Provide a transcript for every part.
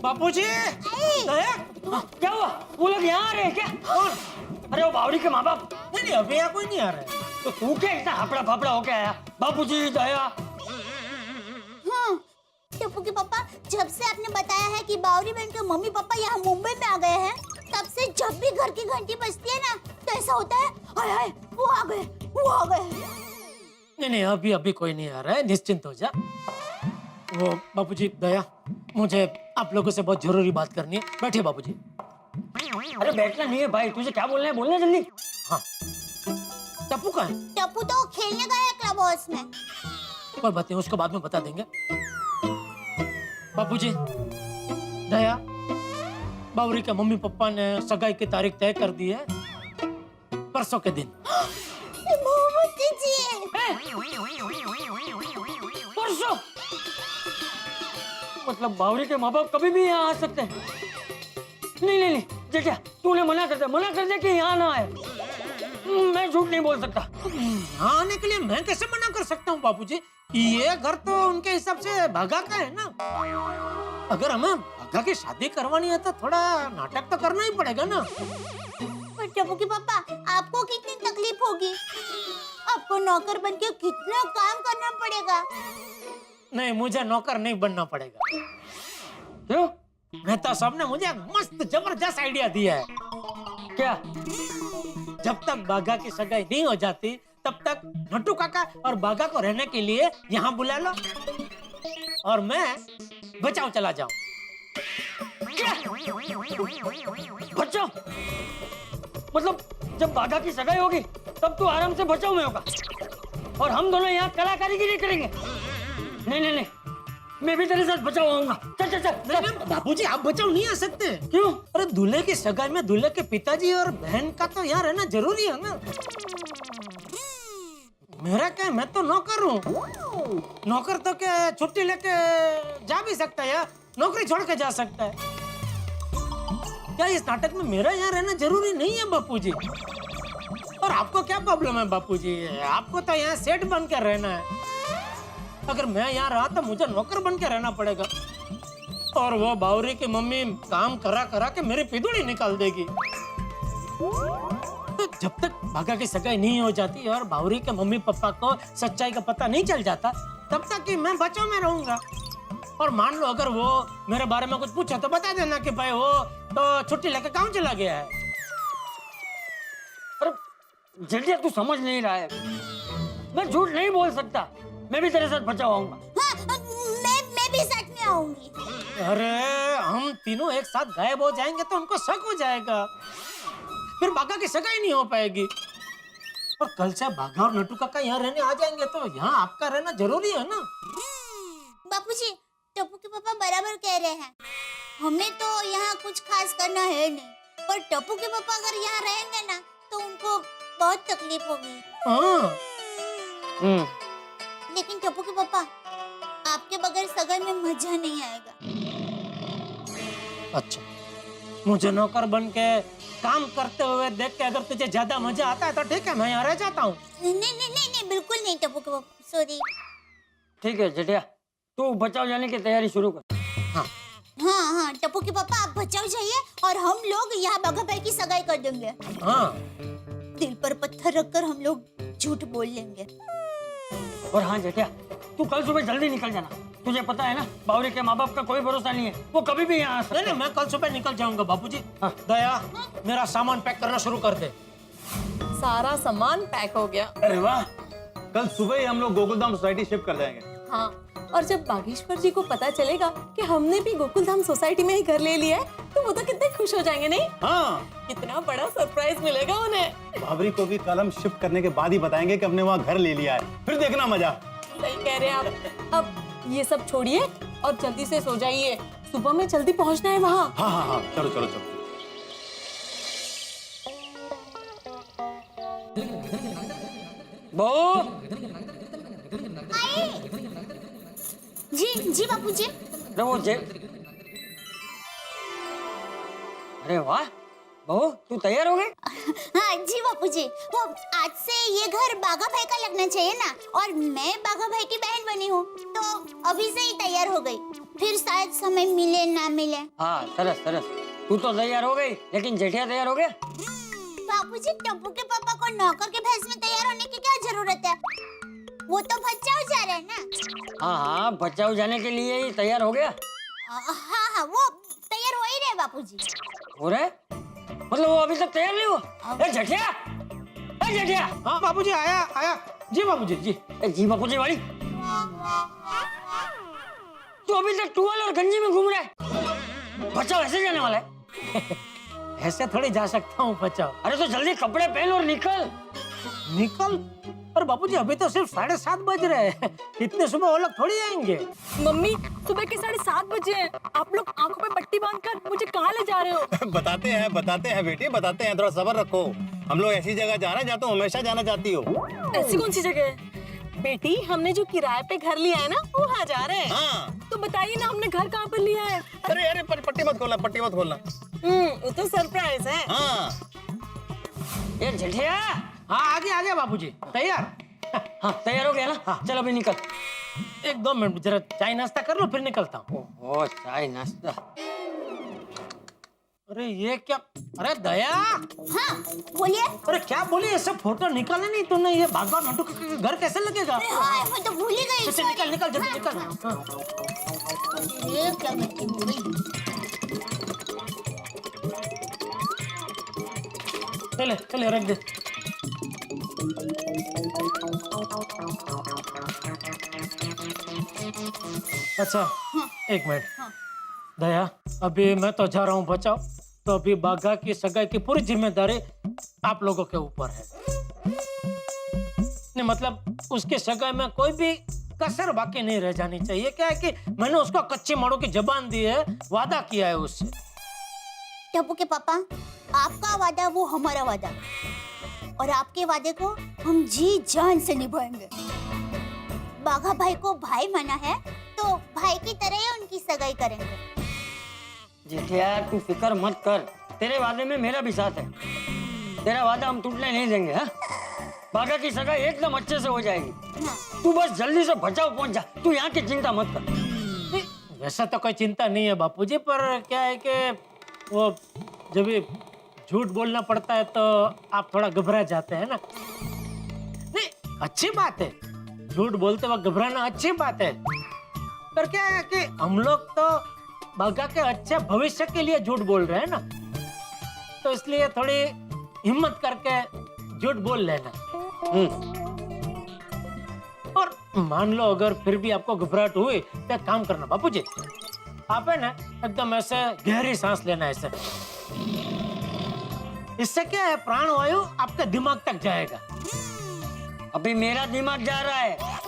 बापूजी, क्या हुआ? वो लोग यहाँ आ रहे हैं क्या? कौन? अरे वो बावरी के माँ बाप। नहीं, अभी यहाँ कोई नहीं आ रहा है। तो तू क्या इतना हपड़ा फापड़ा होके आया? बापूजी, दया। हाँ, टप्पू के पापा, जब से आपने बताया है कि बावरी बहन के मम्मी पापा यहाँ मुंबई में आ गए हैं, तब से जब भी घर की घंटी बजती है ना, तो ऐसा होता है, हाय हाय, वो आ गए, वो आ गए। नहीं, अभी कोई नहीं आ रहा है, निश्चिंत हो जा। वो बापूजी, दया, मुझे आप लोगों से बहुत जरूरी बात करनी है। बैठिए बापूजी। अरे बैठना नहीं है भाई, तुझे क्या बोलना है, बोलना जल्दी। हाँ, टप्पू कहाँ है? टप्पू तो खेलने गया है क्लब हाउस में। कोई बात नहीं, उसको बाद में बता देंगे। बापूजी, दया, बावरी के मम्मी पापा ने सगाई की तारीख तय कर दी है, परसों के दिन। मोमबत्ती जी। परसों? मतलब बावरी के माँ बाप कभी भी यहाँ आ सकते हैं? नहीं, जेठा, तूने मना कर दे कि यहाँ ना आए। मैं झूठ नहीं बोल सकता। यहाँ आने के लिए मैं कैसे मना कर सकता हूँ बापूजी? ये घर तो उनके हिसाब से भागा का है ना। अगर हमें भागा की शादी करवानी है तो थोड़ा नाटक तो करना ही पड़ेगा ना। पर टप्पू के पापा, आपको कितनी तकलीफ होगी? आपको नौकर बन के कितना काम करना पड़ेगा। नहीं, मुझे नौकर नहीं बनना पड़ेगा। क्यों? मेहता साहब ने मुझे मस्त जबरदस्त आइडिया दिया है। क्या? जब तक बागा की सगाई नहीं हो जाती, तब तक नट्टू काका और बागा को रहने के लिए यहाँ बुला लो और मैं बचाओ चला जाऊं। क्या? बचाओ? मतलब जब बागा की सगाई होगी तब तू आराम से बचाओ में होगा और हम दोनों यहाँ कलाकारीगिरी करेंगे। नहीं, मैं भी तेरे साथ बचाओ आऊंगा। चल। बापूजी, आप बचाओ नहीं आ सकते। क्यों? अरे दूल्हे की सगाई में दूल्हे के पिताजी और बहन का तो यहाँ रहना जरूरी है ना। मेरा क्या, मैं तो नौकर हूँ। नौकर तो क्या छुट्टी लेके जा भी सकता है या नौकरी छोड़ के जा सकता है। क्या इस नाटक में मेरा यहाँ रहना जरूरी नहीं है बापूजी? और आपको क्या प्रॉब्लम है बापूजी? आपको तो यहाँ सेठ बन कर रहना है। अगर मैं यहाँ रहा तो मुझे नौकर बन के रहना पड़ेगा और वो बावरी की मम्मी काम करा के मेरी पिदुड़ी निकाल देगी। तो जब तक भागा की सगाई नहीं हो जाती और बावरी के मम्मी पापा को सच्चाई का पता नहीं चल जाता, तब तक कि मैं बचाव में रहूंगा। और मान लो अगर वो मेरे बारे में कुछ पूछा तो बता देना कि भाई वो तो छुट्टी लेके गाँव चला गया है। अरे जेठिया, तू समझ नहीं रहा है। मैं झूठ नहीं बोल सकता। मैं भी तेरे साथ बचाओ आऊंगा। हाँ, मैं भी साथ में आऊंगी। अरे हम तीनों एक साथ गायब हो जाएंगे तो उनको शक हो जाएगा, फिर बागा की सगाई नहीं हो पाएगी। और कल से बागा और नट्टू काका यहाँ रहने आ जाएंगे तो यहाँ आपका रहना जरूरी है ना। बापूजी, टप्पू के पापा बराबर कह रहे हैं। हमें तो यहाँ कुछ खास करना है नहीं, पर टप्पू के पापा अगर यहाँ रहेंगे ना तो उनको बहुत तकलीफ होगी। हाँ। लेकिन टप्पू के पापा, आपके बगैर सगाई में मजा नहीं आएगा। अच्छा, मुझे नौकर बन के काम करते हुए देख के अगर तुझे ज्यादा मजा आता है तो ठीक है, मैं यहाँ रह जाता हूँ। नहीं, बिल्कुल नहीं टप्पू के पापा, सॉरी। ठीक है जेठिया, तू बचाव जाने की तैयारी शुरू कर। हाँ, टप्पू के पापा, आप बचाओ जाइए और हम लोग यहाँ बागा भाई की सगाई कर देंगे। हाँ। दिल पर पत्थर रखकर हम लोग झूठ बोल लेंगे। और हाँ जेठिया, तू कल सुबह जल्दी निकल जाना। तुझे पता है ना, बावरी के माँ बाप का कोई भरोसा नहीं है, वो कभी भी यहाँ आ सकते हैं। नहीं, मैं कल सुबह निकल जाऊंगा बापूजी। हाँ। दया, मेरा सामान पैक करना शुरू कर दे। सारा सामान पैक हो गया। अरे वाह, कल सुबह ही हम लोग गोकुलधाम सोसाइटी शिफ्ट कर जाएंगे। हाँ, और जब बागेश्वर जी को पता चलेगा कि हमने भी गोकुलधाम सोसाइटी में ही घर ले लिया है, तो वो तो कितने खुश हो जाएंगे, नहीं? हाँ, कितना बड़ा सरप्राइज मिलेगा उन्हें। बाबरी को भी कल हम शिफ्ट करने के बाद ही बताएंगे कि हमने वहाँ घर ले लिया है, फिर देखना मजा। सही कह रहे हैं आप। अब ये सब छोड़िए और जल्दी से सो जाइए, सुबह में जल्दी पहुंचना है वहाँ। हाँ, चलो। जी बापूजी। अरे वाह बहू, तू तैयार हो गई? हाँ जी बापूजी, वो आज से ये घर बाघा भाई का लगना चाहिए ना, और मैं बाघा भाई की बहन बनी हूँ, तो अभी से ही तैयार हो गई, फिर शायद समय मिले ना मिले। हाँ सरस सरस, तू तो तैयार हो गई, लेकिन जेठिया तैयार हो गया? बापूजी, टप्पू के पापा को नौकर के भेष में तैयार होने की क्या जरूरत है? वो तो बचाओ जा रहे हैं ना। हाँ हाँ, बचाओ जाने के लिए ही तैयार हो गया। हाँ हाँ, वो तैयार हो ही रहे बापूजी। हो रहे? मतलब वो अभी तक तैयार नहीं हुआ? ए जेठिया, ए जेठिया। हाँ बाबूजी, आया आया। जी बाबूजी जी। ए जी बापूजी वाली, तू अभी तक टुवाल और गंजी में घूम रहा है, बचाओ ऐसे जाने वाला है? ऐसे थोड़ी जा सकता हूँ बचाओ। अरे तो जल्दी कपड़े पहन और निकल। निकल? पर बाबूजी अभी तो सिर्फ 7:30 बज रहे हैं, इतने सुबह वो लोग थोड़ी आएंगे। मम्मी, सुबह के 7:30 बजे हैं। आप लोग आंखों पे पट्टी बांधकर मुझे कहाँ ले जा रहे हो? बताते हैं बेटी, बताते हैं, थोड़ा सब्र रखो। हम लोग ऐसी जगह जा रहे हैं जहाँ तुम हमेशा जाना चाहती हो। ऐसी कौन सी जगह है? बेटी, हमने जो किराए पे घर लिया है ना, वो वहाँ जा रहे हैं। हाँ। तो बताइए ना, हमने घर कहाँ पर लिया है? अरे अरे पट्टी मत खोलना, पट्टी मत खोलना। वो तो सरप्राइज है। हाँ। ए जेठिया। हाँ आगे आगे बाबूजी, तैयार? हाँ तैयार हो गया ना? हाँ चल अभी निकल। 1-2 मिनट जरा चाय नाश्ता कर लो, फिर निकलता हूँ। ओह चाय नाश्ता। अरे ये क्या? अरे दया, हाँ बोलिए। अरे क्या बोली? ऐसे फोटो निकाले नहीं तूने? ये भागवा नटू का घर कैसे लगेगा? अरे हाँ, मैं तो भूल ही गई। अच्छा निकल निकल जल्दी निकल। हाँ। ये क्या करती हूँ? चले चले, रख दे। अच्छा एक मिनट दया, अभी मैं तो जा रहा हूँ बचाओ, तो अभी बाघा की सगाई की पूरी जिम्मेदारी आप लोगों के ऊपर है। नहीं मतलब उसके सगाई में कोई भी कसर बाकी नहीं रह जानी चाहिए। क्या है कि मैंने उसको कच्चे माड़ों की जबान दी है, वादा किया है उससे। टप्पू के पापा, आपका वादा वो हमारा वादा, और आपके वादे को हम जी जान से निभाएंगे। बाघा भाई को भाई माना है, तो भाई की तरह ही उनकी सगाई करेंगे। जेठिया तू फिक्र मत कर, तेरे वादे में मेरा भी साथ है। तेरा वादा हम टूटने नहीं देंगे। हाँ, बाघा की सगाई एकदम अच्छे से हो जाएगी। हाँ। तू बस जल्दी से बचाओ पहुंच जा, तू यहाँ की चिंता मत कर। नहीं, वैसा तो कोई चिंता नहीं है बापूजी, पर क्या है कि वो जब भी झूठ बोलना पड़ता है तो आप थोड़ा घबरा जाते हैं ना। नहीं अच्छी बात है, झूठ बोलते वक्त घबराना अच्छी बात है, पर क्या है कि हम लोग तो बाघा के अच्छे भविष्य के लिए झूठ बोल रहे हैं ना, तो इसलिए थोड़ी हिम्मत करके झूठ बोल लेना। और मान लो अगर फिर भी आपको घबराहट हुई तो एक काम करना बापूजी, आप है ना एकदम ऐसे गहरी सांस लेना ऐसे। इससे क्या है, प्राणवायु आपके दिमाग तक जाएगा। अभी मेरा दिमाग जा रहा है।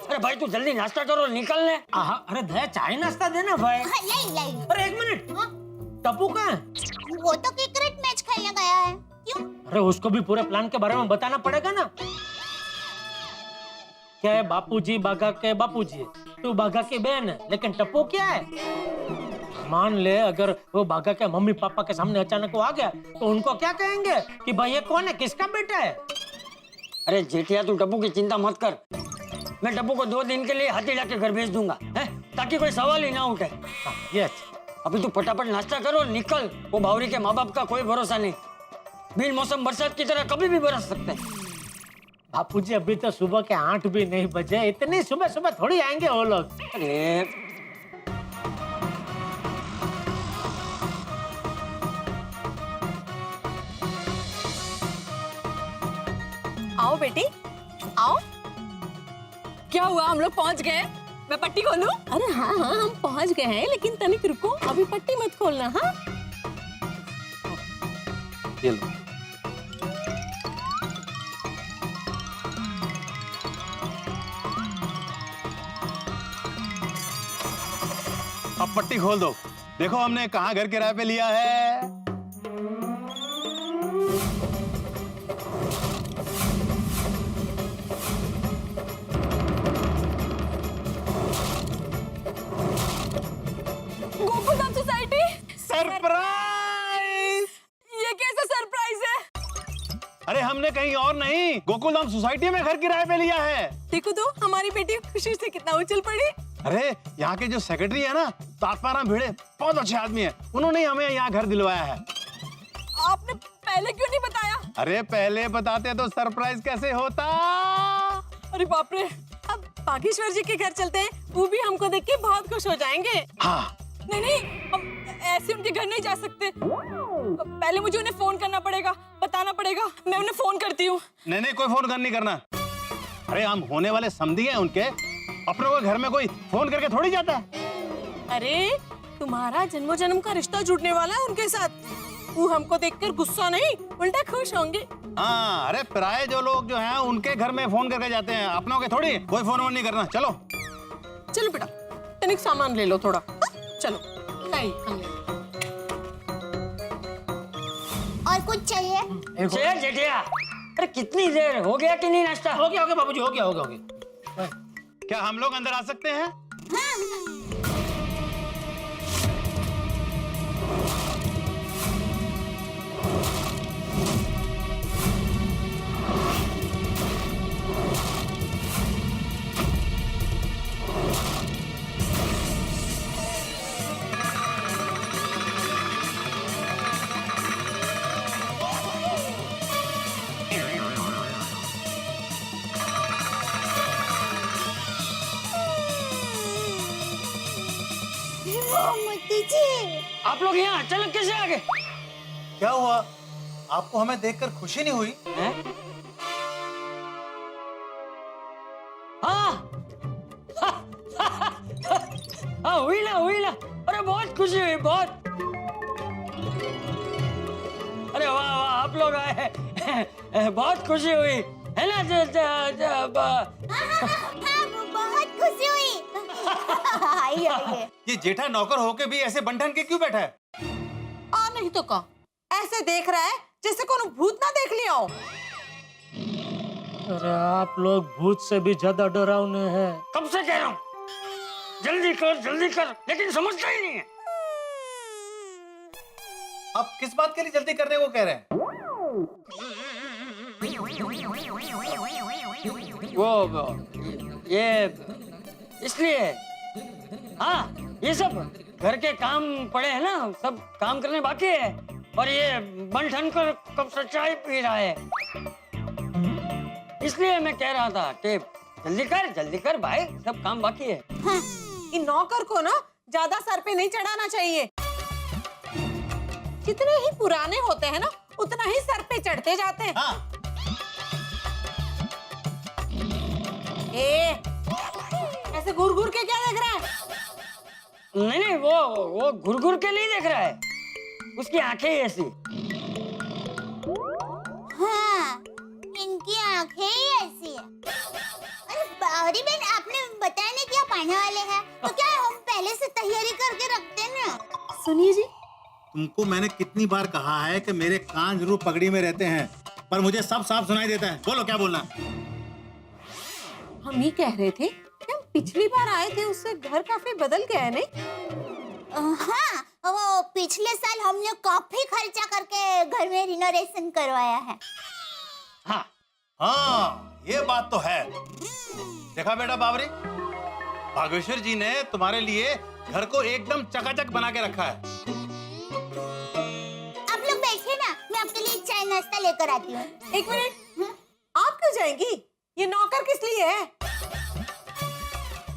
अरे भाई तू जल्दी नाश्ता करो, निकलने। अरे दया चाय नाश्ता देना भाई। हाँ, लाई लाई। अरे एक मिनट, हाँ? टप्पू कहाँ है? वो तो क्रिकेट मैच खेलने गया है। क्यों? अरे उसको भी पूरे प्लान के बारे में बताना पड़ेगा ना। क्या है, बापूजी बाघा के बापूजी है, तू बाघा की बहन है, लेकिन टप्पू क्या है? मान ले अगर वो बाघा के मम्मी पापा के सामने अचानक वो आ गया तो उनको क्या कहेंगे कि भाई ये कौन है, किसका बेटा है? अरे जेठिया तू टप्पू की चिंता मत कर, मैं टप्पू को 2 दिन के लिए हाथीला के घर भेज दूंगा, है? ताकि कोई सवाल ही ना उठे। ये अच्छा। अभी तू फटाफट नाश्ता करो, निकल। वो बावरी के माँ बाप का कोई भरोसा नहीं, बिन मौसम बरसात की तरह कभी भी बरस सकते हैं। बापूजी अभी तो सुबह के 8 भी नहीं बजे, इतनी सुबह सुबह थोड़ी आएंगे वो लोग। अरे आओ बेटी, आओ। क्या हुआ, हम लोग पहुंच गए? मैं पट्टी खोलूं? अरे हाँ हाँ, हम पहुंच गए हैं, लेकिन तनिक रुको, अभी पट्टी मत खोलना। हाँ ये लो। अब पट्टी खोल दो। देखो हमने कहाँ घर किराए पे लिया है। गोकुलधाम सोसाइटी। सरप्राइज! ये कैसा सरप्राइज है? में, कहीं और नहीं। गोकुलधाम सोसाइटी में घर किराए पे लिया है। देखो तो हमारी बेटी खुशी से कितना उछल पड़ी। अरे यहाँ के जो सेक्रेटरी है ना, तात्पाराम भिड़े, बहुत अच्छे आदमी है। उन्होंने हमें यहाँ घर दिलवाया है। आपने पहले क्यों नहीं बताया? अरे पहले बताते तो सरप्राइज कैसे होता। अरे बाप रे, अब बागेश्वर जी के घर चलते हैं, वो भी हमको देख के बहुत खुश हो जाएंगे। हाँ नहीं नहीं, हम ऐसे उनके घर नहीं जा सकते। पहले मुझे उन्हें फोन करना पड़ेगा, बताना पड़ेगा। मैं उन्हें फोन करती हूँ। नहीं नहीं, कोई फोन नहीं करना। अरे हम होने वाले समधी हैं उनके, अपने को घर में कोई फोन करके थोड़ी जाता है। अरे तुम्हारा जन्मों जन्म का रिश्ता जुड़ने वाला है उनके साथ। वो हमको देखकर गुस्सा नहीं, उल्टा खुश होंगे। हाँ, अरे पराये जो लोग जो हैं उनके घर में फोन करके जाते हैं, अपनों के थोड़ी। कोई फोन नहीं करना। चलो चलो बेटा, तनिक सामान ले लो थोड़ा। चलो नहीं, हम और कुछ चाहिए? शेर जेठिया, अरे कितनी देर हो गया कि नहीं नाश्ता? हो गया बाबूजी, हो गया। क्या हम लोग अंदर आ सकते हैं? मोती जी, आप लोग यहाँ अचानक कैसे आ गए? क्या हुआ? आपको हमें देखकर खुशी नहीं हुई? हैं? हाँ हाँ, हुई ना। अरे बहुत खुशी हुई, बहुत। अरे वाह वाह, आप लोग आए, बहुत खुशी हुई है ना? हाँ, बहुत खुशी हुई। आइए। ये जेठा नौकर होके भी ऐसे बंठन के क्यों बैठा है? आ नहीं तो का ऐसे देख रहा है जैसे कोनो भूत ना देख लिया हो। अरे आप लोग भूत से भी ज्यादा डरावने हैं। कब से कह रहा हूँ जल्दी कर, लेकिन समझता ही नहीं है। आप किस बात के लिए जल्दी करने को कह रहे हैं? वो ये इसलिए, हाँ, ये सब घर के काम पड़े हैं ना, सब काम करने बाकी है। और ये बंठन कर कब से चाय पी रहा है, इसलिए मैं कह रहा था कि जल्दी कर भाई, सब काम बाकी है। इन नौकर को ना ज्यादा सर पे नहीं चढ़ाना चाहिए। जितने ही पुराने होते हैं ना, उतना ही सर पे चढ़ते जाते हैं। हाँ। ऐसे घूर घूर के क्या देख रहा है? नहीं, वो घुर के नहीं देख रहा है, उसकी आंखें ही ऐसी। हाँ, इनकी आंखें ही ऐसी है। अरे बावरी बहन, आपने बताया नहीं क्या पाने वाले हैं, तो क्या हम पहले से तैयारी करके रखते हैं ना। सुनिए जी, तुमको मैंने कितनी बार कहा है कि मेरे कान जरूर पगड़ी में रहते हैं, पर मुझे सब साफ सुनाई देता है। बोलो क्या बोलना? हम ये कह रहे थे कि हम पिछली बार आए थे, उससे घर काफी बदल गया है नहीं? हाँ, वो पिछले साल हमने काफी खर्चा करके घर में रिनोवेशन करवाया है। हाँ, ये बात तो है। देखा बेटा बावरी, बागेश्वर जी ने तुम्हारे लिए घर को एकदम चकाचक बना के रखा है। आप लोग बैठिए ना, मैं आपके लिए चाय नाश्ता लेकर आती हूँ। एक मिनट, आप क्यों जाएंगी? ये नौकर किस लिए है?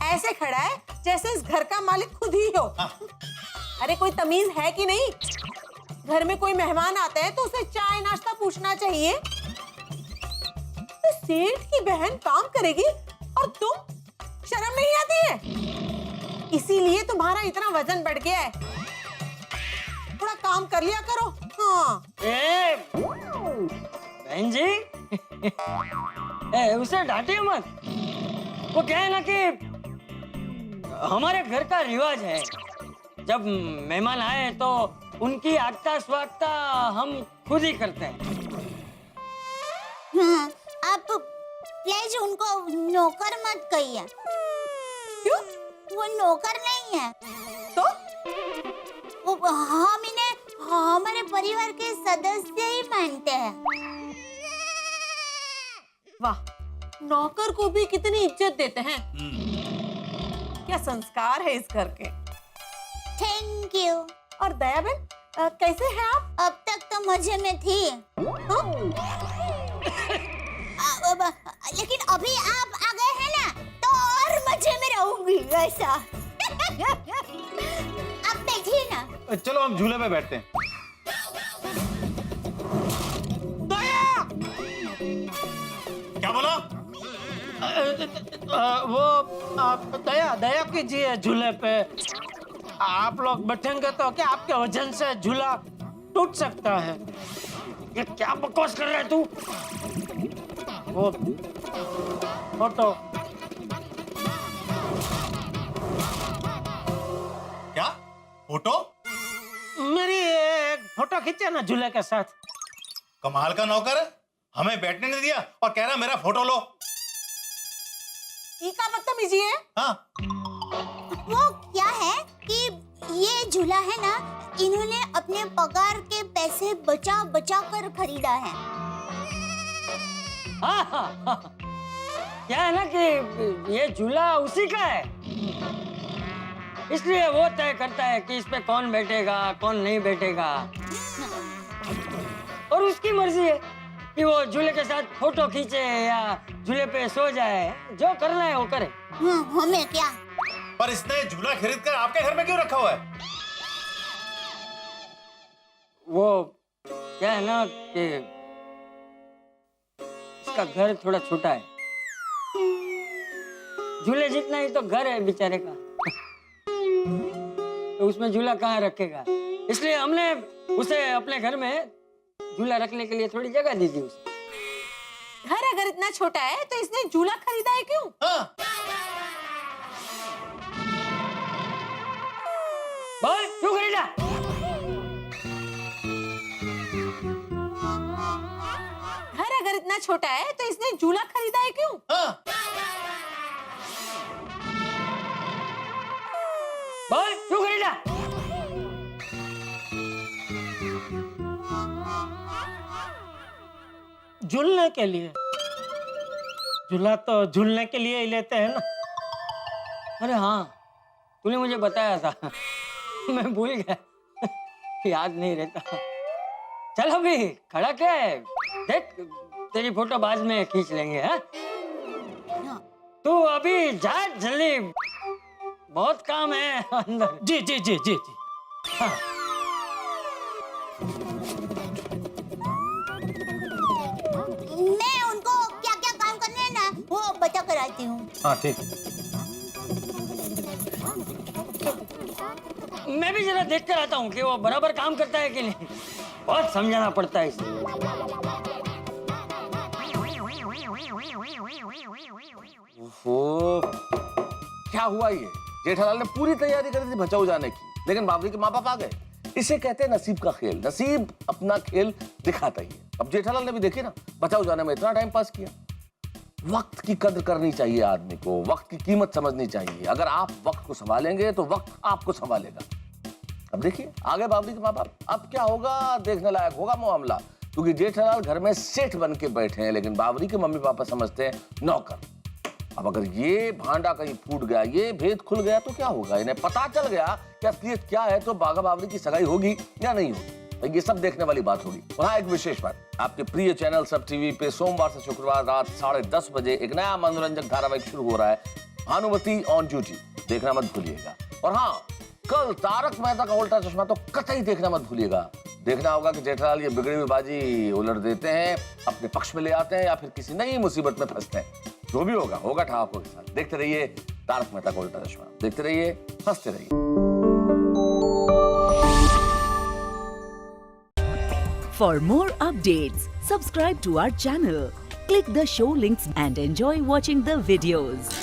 ऐसे खड़ा है जैसे इस घर का मालिक खुद ही हो। अरे कोई तमीज है कि नहीं? घर में कोई मेहमान आता है तो उसे चाय नाश्ता पूछना चाहिए। तो सेठ की बहन काम करेगी और तुम, शर्म नहीं आती है? इसीलिए तुम्हारा इतना वजन बढ़ गया है। थोड़ा काम कर लिया करो। हाँ। बहन जी, उसे डांटिए मत। वो क्या है ना कि हमारे घर का रिवाज है, जब मेहमान आए तो उनकी आगता स्वागता हम खुद ही करते हैं। हाँ, आप प्लीज उनको नौकर मत कहिए। क्यों? वो नौकर नहीं है, तो हम इन्हें हमारे परिवार के सदस्य ही मानते हैं। वाह, नौकर को भी कितनी इज्जत देते हैं। क्या संस्कार है इस घर के। Thank you. और दया बहन, कैसे हैं आप? अब तक तो मजे में थी, लेकिन अभी आप आ गए हैं ना, तो और मजे में रहूंगी वैसा। अब बैठिए ना। चलो हम झूले पे बैठते हैं। दया! क्या बोला? दया दया कीजिए झूले पे। आप लोग बैठेंगे तो क्या आपके वजन से झूला टूट सकता है। ये क्या बकवास कर रहा है तू? वो फोटो क्या फोटो? मेरी एक फोटो खींचे ना झूले के साथ। कमाल का नौकर है, हमें बैठने नहीं दिया और कह रहा मेरा फोटो लो। ये क्या बदतमीजी है? हाँ, वो क्या है कि ये झूला है ना, इन्होंने अपने पगार के पैसे बचा बचा कर खरीदा है। हाँ। क्या है ना कि ये झूला उसी का है, इसलिए वो तय करता है कि इस पे कौन बैठेगा कौन नहीं बैठेगा। और उसकी मर्जी है कि वो झूले के साथ फोटो खींचे या झूले पे सो जाए। जो करना है वो करे। हमें क्या? पर इसने झूला खरीद कर आपके घर में क्यों रखा हुआ है? वो क्या है ना कि इसका घर थोड़ा छोटा है, झूले जितना ही तो घर है बेचारे का, तो उसमें झूला कहाँ रखेगा। इसलिए हमने उसे अपने घर में झूला रखने के लिए थोड़ी जगह दी थी उसे। घर अगर इतना छोटा है तो इसने झूला खरीदा है क्यों? हाँ, बोल क्यों खरीदा? घर अगर इतना छोटा है तो इसने झूला खरीदा है क्यों? हाँ। बोल क्यों खरीदा? झूलने के लिए। झूला तो झूलने के लिए ही लेते हैं ना। अरे हाँ, तूने मुझे बताया था, मैं भूल गया, याद नहीं रहता। चल अभी खड़ा क्या है, देख तेरी फोटो बाद में खींच लेंगे। हाँ, तू अभी जा जल्दी, बहुत काम है अंदर। जी जी जी जी जी। हाँ। मैं उनको क्या क्या काम करने हैं ना, वो बता कर आती हूँ। हाँ ठीक। मैं भी जरा देख कर आता हूँ कि वो बराबर काम करता है कि नहीं। बहुत समझाना पड़ता है इसे। ओहो, क्या हुआ ये? जेठालाल ने पूरी तैयारी करी थी बचाओ जाने की, लेकिन बाबरी के माँ बाप आ गए। इसे कहते हैं नसीब का खेल। नसीब अपना खेल दिखाता ही है। अब जेठालाल ने भी देखिए ना, बचाओ जाने में इतना टाइम पास किया। वक्त की कद्र करनी चाहिए आदमी को, वक्त की कीमत समझनी चाहिए। अगर आप वक्त को संभालेंगे तो वक्त आपको संभालेगा। अब देखिए आगे बाबरी के माँ बाप, अब क्या होगा देखने लायक होगा मामला, क्योंकि जेठालाल घर में सेठ बन के बैठे हैं, लेकिन बाबरी के मम्मी पापा समझते हैं नौकर। अब अगर ये भांडा कहीं फूट गया, ये भेद खुल गया तो क्या होगा? इन्हें पता चल गया कि असलियत क्या है, तो बाघा बाबरी की सगाई होगी या नहीं होगी, तो ये सब देखने वाली बात होगी। वहाँ एक विशेष बात, आपके प्रिय चैनल सब टीवी पे सोमवार से शुक्रवार रात 10:30 बजे एक नया मनोरंजक धारावाहिक शुरू हो रहा है, भानुमति ऑन ड्यूटी। देखना मत भूलिएगा। और हाँ, कल तारक मेहता का उल्टा चश्मा तो कतई देखना मत भूलिएगा। देखना होगा कि जेठालाल ये बिगड़ी हुई बाजी उलट देते हैं, अपने पक्ष में ले आते हैं, या फिर किसी नई मुसीबत में फंसते हैं। जो भी होगा होगा ठहाकों के साथ। देखते रहिए तारक मेहता का उल्टा चश्मा, देखते रहिए, हंसते रहिए। For more updates, subscribe to our channel, click the show links and enjoy watching the videos.